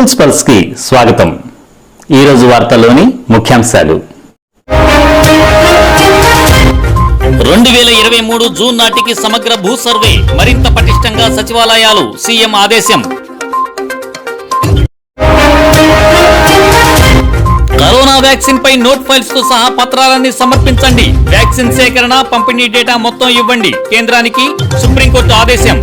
Peoples pulse కి స్వాగతం. ఈ రోజు వార్తల్లోని ముఖ్యాంశాలు. 2023 జూన్ నాటికి సమగ్ర భూ సర్వే మరింత పటిష్టంగా సచివాలయాలు, సీఎం ఆదేశం. కరోనా వ్యాక్సిన్ పై నోట్ ఫైల్స్ తో సహా పత్రాలన్నీ సమర్పించండి. వ్యాక్సిన్ సేకరణ, పంపిణీ డేటా మొత్తం ఇవ్వండి. కేంద్రానికి సుప్రీంకోర్టు ఆదేశం.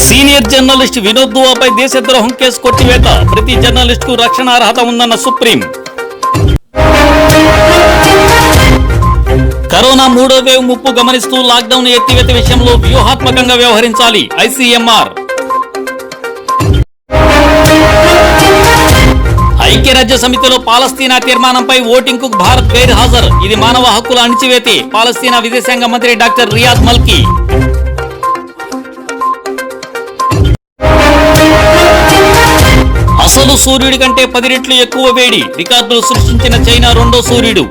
సీనియర్ జర్నలిస్ట్ వినోద్ దువాపై దేశద్రోహం కేసు కొట్టివేత. ప్రతి జర్నలిస్ట్ కు రక్షణ అర్హత ఉందన్న సుప్రీం. కరోనా మూడో వేవ్ ముప్పు గమనిస్తూ లాక్డౌన్ ఎత్తివేత విషయంలో వ్యూహాత్మకంగా వ్యవహరించాలి, ఐసీఎంఆర్. ఐక్యరాజ్య సమితిలో పాలస్తీనా తీర్మానంపై ఓటింగ్ కు భారత్ గైర్హాజరు. ఇది మానవ హక్కుల అణిచివేతే. పాలస్తీనా విదేశాంగ మంత్రి డాక్టర్ రియాద్ మల్కీ. అసలు సూర్యుడి కంటే 10 రెట్లు ఎక్కువ వేడి. రికార్డులు సృష్టించిన చైనా రెండో సూర్యుడు.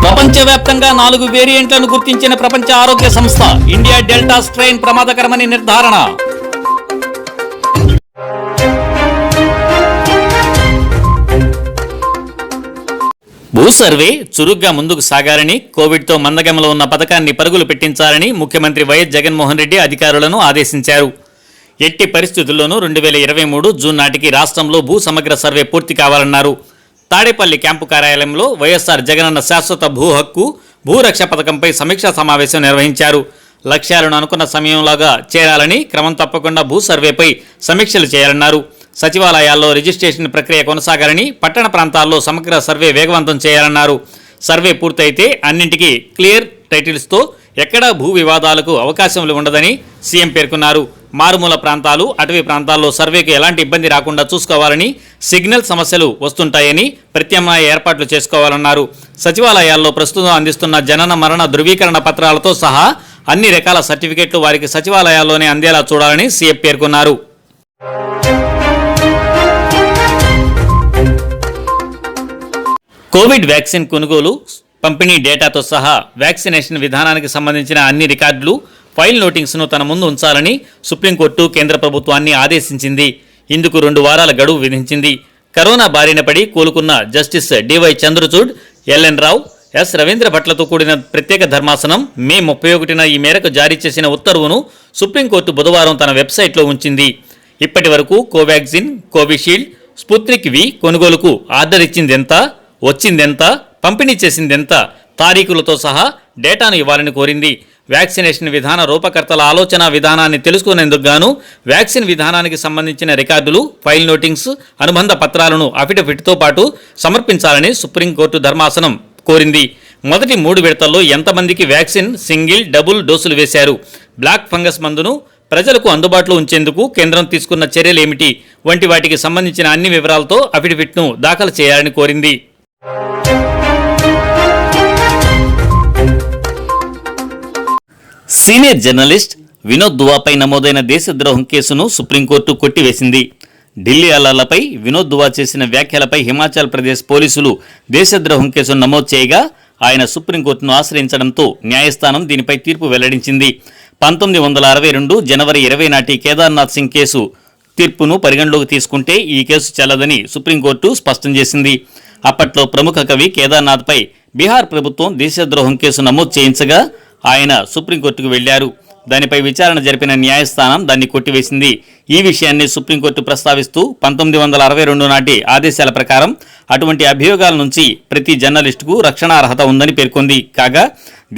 ప్రపంచవ్యాప్తంగా 4 వేరియంట్లను గుర్తించిన ప్రపంచ ఆరోగ్య సంస్థ. ఇండియా డెల్టా స్ట్రెయిన్ ప్రమాదకరమని నిర్ధారణ. భూ సర్వే చురుగ్గా ముందుకు సాగాలని, కోవిడ్తో మందగమలో ఉన్న పథకాన్ని పరుగులు పెట్టించాలని ముఖ్యమంత్రి వైఎస్ జగన్మోహన్ రెడ్డి అధికారులను ఆదేశించారు. ఎట్టి పరిస్థితుల్లోనూ 2023 జూన్ నాటికి రాష్ట్రంలో భూ సమగ్ర సర్వే పూర్తి కావాలన్నారు. తాడేపల్లి క్యాంపు కార్యాలయంలో వైఎస్ఆర్ జగనన్న శాశ్వత భూ హక్కు, భూరక్ష పథకంపై సమీక్షా సమావేశం నిర్వహించారు. లక్ష్యాలను అనుకున్న సమయంలాగా చేరాలని, క్రమం తప్పకుండా భూ సర్వేపై సమీక్షలు చేయాలన్నారు. సచివాలయాల్లో రిజిస్ట్రేషన్ ప్రక్రియ కొనసాగాలని, పట్టణ ప్రాంతాల్లో సమగ్ర సర్వే వేగవంతం చేయాలన్నారు. సర్వే పూర్తయితే అన్నింటికీ క్లియర్ టైటిల్స్తో ఎక్కడా భూ వివాదాలకు అవకాశం ఉండదని సీఎం పేర్కొన్నారు. మారుమూల ప్రాంతాలు, అటవీ ప్రాంతాల్లో సర్వేకు ఎలాంటి ఇబ్బంది రాకుండా చూసుకోవాలని, సిగ్నల్ సమస్యలు వస్తుంటాయని ప్రత్యామ్నాయ ఏర్పాట్లు చేసుకోవాలన్నారు. సచివాలయాల్లో ప్రస్తుతం అందిస్తున్న జనన మరణ ధృవీకరణ పత్రాలతో సహా అన్ని రకాల సర్టిఫికెట్లు వారికి సచివాలయాల్లోనే అందేలా చూడాలని సీఎం పేర్కొన్నారు. కోవిడ్ వ్యాక్సిన్ కొనుగోలు, పంపిణీ డేటాతో సహా వ్యాక్సినేషన్ విధానానికి సంబంధించిన అన్ని రికార్డులు, ఫైల్ నోటింగ్స్ను తన ముందు ఉంచాలని సుప్రీంకోర్టు కేంద్ర ప్రభుత్వాన్ని ఆదేశించింది. ఇందుకు 2 వారాల గడువు విధించింది. కరోనా బారిన పడి కోలుకున్న జస్టిస్ డివై చంద్రచూడ్, ఎల్ఎన్ రావు, ఎస్ రవీంద్ర భట్లతో కూడిన ప్రత్యేక ధర్మాసనం మే 31న ఈ మేరకు జారీ చేసిన ఉత్తర్వును సుప్రీంకోర్టు బుధవారం తన వెబ్సైట్లో ఉంచింది. ఇప్పటి వరకు కోవాక్సిన్, కోవిషీల్డ్, స్పుత్నిక్ వి కొనుగోలుకు ఆర్డర్ ఇచ్చిందెంత, వచ్చిందెంత, పంపిణీ చేసిందెంత, తారీఖులతో సహా డేటాను ఇవ్వాలని కోరింది. వ్యాక్సినేషన్ విధాన రూపకర్తల ఆలోచన విధానాన్ని తెలుసుకునేందుకు గాను వ్యాక్సిన్ విధానానికి సంబంధించిన రికార్డులు, ఫైల్ నోటింగ్స్, అనుబంధ పత్రాలను అఫిడవిట్తో పాటు సమర్పించాలని సుప్రీంకోర్టు ధర్మాసనం కోరింది. మొదటి 3 విడతల్లో ఎంతమందికి వ్యాక్సిన్ సింగిల్, డబుల్ డోసులు వేశారు, బ్లాక్ ఫంగస్ మందును ప్రజలకు అందుబాటులో ఉంచేందుకు కేంద్రం తీసుకున్న చర్యలేమిటి వంటి వాటికి సంబంధించిన అన్ని వివరాలతో అఫిడవిట్ను దాఖలు చేయాలని కోరింది. సీనియర్ జర్నలిస్ట్ వినోద్ దువాపై నమోదైన దేశద్రోహం కేసును సుప్రీంకోర్టు కొట్టివేసింది. ఢిల్లీ అల్లర్లపై వినోద్ దువా చేసిన వ్యాఖ్యలపై హిమాచల్ ప్రదేశ్ పోలీసులు దేశద్రోహం కేసును నమోదు చేయగా ఆయన సుప్రీంకోర్టును ఆశ్రయించడంతో న్యాయస్థానం దీనిపై తీర్పు వెల్లడించింది. 1962 జనవరి 20 నాటి కేదార్నాథ్ సింగ్ కేసు తీర్పును పరిగణలోకి తీసుకుంటే ఈ కేసు చెల్లదని సుప్రీంకోర్టు స్పష్టం చేసింది. అప్పట్లో ప్రముఖ కవి కేదార్నాథ్పై బీహార్ ప్రభుత్వం దేశద్రోహం కేసు నమోదు చేయించగా ఆయన సుప్రీంకోర్టుకు వెళ్లారు. దానిపై విచారణ జరిపిన న్యాయస్థానం దాన్ని కొట్టివేసింది. ఈ విషయాన్ని సుప్రీంకోర్టు ప్రస్తావిస్తూ 1962 నాటి ఆదేశాల ప్రకారం అటువంటి అభియోగాల నుంచి ప్రతి జర్నలిస్టుకు రక్షణ అర్హత ఉందని పేర్కొంది. కాగా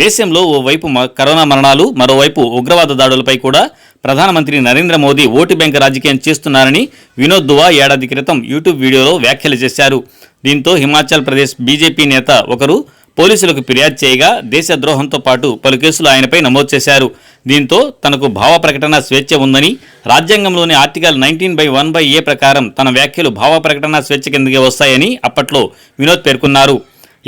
దేశంలో ఓవైపు కరోనా మరణాలు, మరోవైపు ఉగ్రవాద దాడులపై కూడా ప్రధానమంత్రి నరేంద్ర మోదీ ఓటు బ్యాంక్ రాజకీయం చేస్తున్నారని వినోద్ దువా ఏడాది క్రితం యూట్యూబ్ వీడియోలో వ్యాఖ్యలు చేశారు. దీంతో హిమాచల్ ప్రదేశ్ బీజేపీ నేత ఒకరు పోలీసులకు ఫిర్యాదు చేయగా దేశద్రోహంతో పాటు పలు కేసులు ఆయనపై నమోదు చేశారు. దీంతో తనకు భావ ప్రకటన స్వేచ్ఛ ఉందని, రాజ్యాంగంలోని ఆర్టికల్ 19(1)(a) ప్రకారం తన వ్యాఖ్యలు భావ ప్రకటన స్వేచ్ఛ కిందకే వస్తాయని అప్పట్లో వినోద్ పేర్కొన్నారు.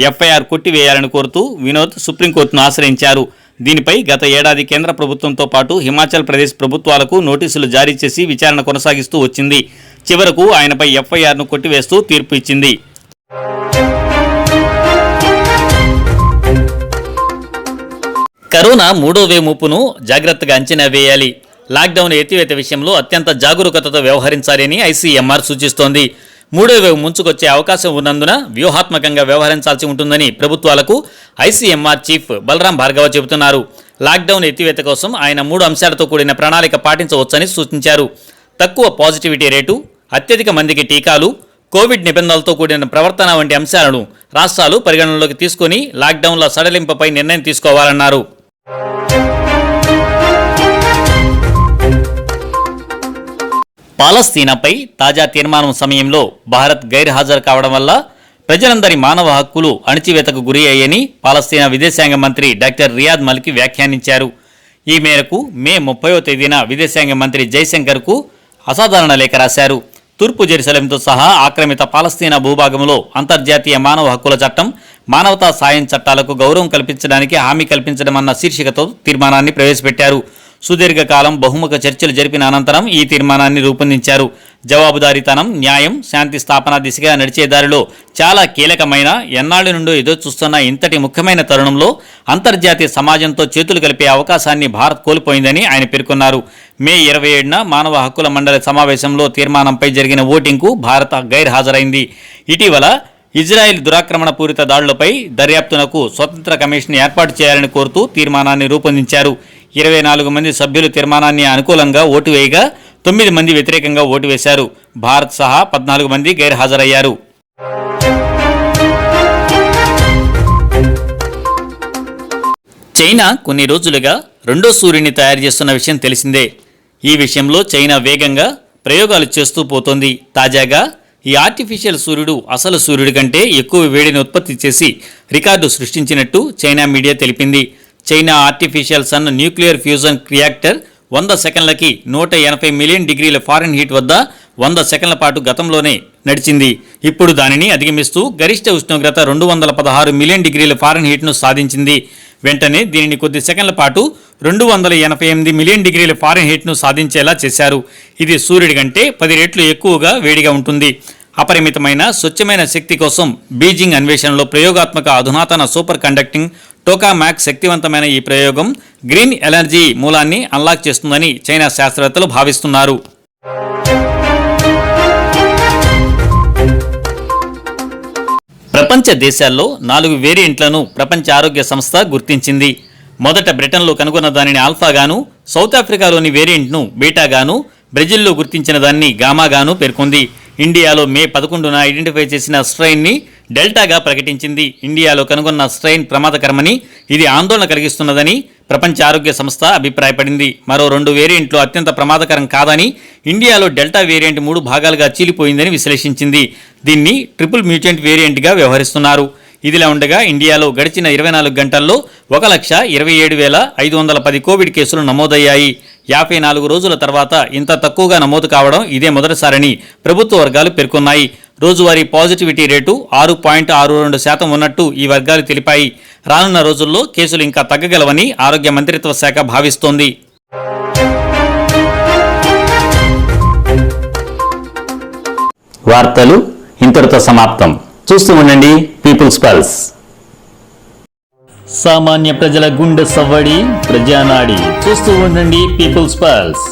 ఎఫ్ఐఆర్ కొట్టివేయాలని కోరుతూ వినోద్ సుప్రీంకోర్టును ఆశ్రయించారు. దీనిపై గత ఏడాది కేంద్ర ప్రభుత్వంతో పాటు హిమాచల్ ప్రదేశ్ ప్రభుత్వాలకు నోటీసులు జారీ చేసి విచారణ కొనసాగిస్తూ వచ్చింది. చివరకు ఆయనపై ఎఫ్ఐఆర్ను కొట్టివేస్తూ తీర్పు ఇచ్చింది. కరోనా మూడో వేవ్ ముప్పును జాగ్రత్తగా అంచనా వేయాలి. లాక్డౌన్ ఎత్తివేత విషయంలో అత్యంత జాగరూకతతో వ్యవహరించాలని ఐసీఎంఆర్ సూచిస్తోంది. మూడో వేవ్ ముంచుకొచ్చే అవకాశం ఉన్నందున వ్యూహాత్మకంగా వ్యవహరించాల్సి ఉంటుందని ప్రభుత్వాలకు ఐసీఎంఆర్ చీఫ్ బలరాం భార్గవ చెబుతున్నారు. లాక్డౌన్ ఎత్తివేత కోసం ఆయన 3 అంశాలతో కూడిన ప్రణాళిక పాటించవచ్చని సూచించారు. తక్కువ పాజిటివిటీ రేటు, అత్యధిక మందికి టీకాలు, కోవిడ్ నిబంధనలతో కూడిన ప్రవర్తన వంటి అంశాలను రాష్ట్రాలు పరిగణనలోకి తీసుకుని లాక్డౌన్ల సడలింపుపై నిర్ణయం తీసుకోవాలన్నారు. పాలస్తీనాపై తాజా తీర్మానం సమయంలో భారత్ గైర్హాజరు కావడం వల్ల ప్రజలందరి మానవ హక్కులు అణచివేతకు గురి అయ్యని పాలస్తీనా విదేశాంగ మంత్రి డాక్టర్ రియాద్ మల్కి వ్యాఖ్యానించారు. ఈ మేరకు మే 30వ తేదీన విదేశాంగ మంత్రి జైశంకర్కు అసాధారణ లేఖ రాశారు. తూర్పు జెరూసలేంతో సహా ఆక్రమిత పాలస్తీనా భూభాగంలో అంతర్జాతీయ మానవ హక్కుల చట్టం, మానవతా సాయం చట్టాలకు గౌరవం కల్పించడానికి హామీ కల్పించడం అన్న శీర్షికతో తీర్మానాన్ని ప్రవేశపెట్టారు. సుదీర్ఘకాలం బహుముఖ చర్చలు జరిపిన అనంతరం ఈ తీర్మానాన్ని రూపొందించారు. జవాబుదారీతనం, న్యాయం, శాంతి స్థాపన దిశగా నడిచే దారిలో చాలా కీలకమైన, ఎన్నాళ్ల నుండో ఎదురు చూస్తున్న ఇంతటి ముఖ్యమైన తరుణంలో అంతర్జాతీయ సమాజంతో చేతులు కలిపే అవకాశాన్ని భారత్ కోల్పోయిందని ఆయన పేర్కొన్నారు. మే 27న మానవ హక్కుల మండలి సమావేశంలో తీర్మానంపై జరిగిన ఓటింగ్కు భారత్ గైర్హాజరైంది. ఇటీవల ఇజ్రాయెల్ దురాక్రమణ పూరిత దాడులపై దర్యాప్తునకు స్వతంత్ర కమిషన్ ఏర్పాటు చేయాలని కోరుతూ తీర్మానాన్ని రూపొందించారు. 24 మంది సభ్యులు తీర్మానాన్ని అనుకూలంగా ఓటు వేయగా 9 మంది వ్యతిరేకంగా ఓటు వేశారు. భారత్ సహా 14 మంది గైర్హాజరయ్యారు. చైనా కొన్ని రోజులుగా రెండో సూర్యుని తయారు చేస్తున్న విషయం తెలిసిందే. ఈ విషయంలో చైనా వేగంగా ప్రయోగాలు చేస్తూ పోతోంది. తాజాగా ఈ ఆర్టిఫిషియల్ సూర్యుడు అసలు సూర్యుడి కంటే ఎక్కువ వేడిని ఉత్పత్తి చేసి రికార్డు సృష్టించినట్టు చైనా మీడియా తెలిపింది. China artificial sun nuclear fusion reactor 100 సెకండ్లకి 180 మిలియన్ డిగ్రీల ఫారెన్ హీట్ వద్ద 100 సెకండ్ల పాటు గతంలోనే నడిచింది. ఇప్పుడు దానిని అధిగమిస్తూ గరిష్ట ఉష్ణోగ్రత 216 మిలియన్ డిగ్రీల ఫారెన్ హీట్ను సాధించింది. వెంటనే దీనిని కొద్ది సెకండ్ల పాటు 288 మిలియన్ డిగ్రీల ఫారెన్ హీట్ను సాధించేలా చేశారు. ఇది సూర్యుడి కంటే 10 రెట్లు ఎక్కువగా వేడిగా ఉంటుంది. అపరిమితమైన స్వచ్ఛమైన శక్తి కోసం బీజింగ్ అన్వేషణలో ప్రయోగాత్మక అధునాతన సూపర్ కండక్టింగ్ టోకామాక్ శక్తివంతమైన ఈ ప్రయోగం గ్రీన్ ఎనర్జీ మూలాన్ని అన్లాక్ చేస్తుందని చైనా శాస్త్రవేత్తలు భావిస్తున్నారు. ప్రపంచ దేశాల్లో 4 వేరియంట్లను ప్రపంచ ఆరోగ్య సంస్థ గుర్తించింది. మొదట బ్రిటన్లో కనుగొన్న దానిని ఆల్ఫాగాను, సౌత్ ఆఫ్రికాలోని వేరియంట్ను బీటాగాను, బ్రెజిల్లో గుర్తించిన దాన్ని గామాగాను పేర్కొంది. ఇండియాలో మే 11న ఐడెంటిఫై చేసిన స్ట్రెయిన్ని డెల్టాగా ప్రకటించింది. ఇండియాలో కనుగొన్న స్ట్రెయిన్ ప్రమాదకరమని, ఇది ఆందోళన కలిగిస్తున్నదని ప్రపంచ ఆరోగ్య సంస్థ అభిప్రాయపడింది. మరో 2 వేరియంట్లు అత్యంత ప్రమాదకరం కాదని, ఇండియాలో డెల్టా వేరియంట్ 3 భాగాలుగా చీలిపోయిందని విశ్లేషించింది. దీన్ని ట్రిపుల్ మ్యూటెంట్ వేరియంట్గా వ్యవహరిస్తున్నారు. ఇదిలా ఉండగా ఇండియాలో గడిచిన 24 గంటల్లో 1,27,510 కోవిడ్ కేసులు నమోదయ్యాయి. 54 రోజుల తర్వాత ఇంత తక్కువగా నమోదు కావడం ఇదే మొదటిసారని ప్రభుత్వ వర్గాలు పేర్కొన్నాయి. రోజువారీ పాజిటివిటీ రేటు 6.62% ఉన్నట్టు ఈ వర్గాలు తెలిపాయి. రానున్న రోజుల్లో కేసులు ఇంకా తగ్గగలవని ఆరోగ్య మంత్రిత్వ శాఖ భావిస్తోంది. వార్తలు ఇంతటితో సమాప్తం. చూస్తూ ఉండండి పీపుల్స్ పల్స్. సామాన్య ప్రజల గుండె సవ్వడి, ప్రజానాడి. చూస్తూ ఉండండి పీపుల్స్ పల్స్.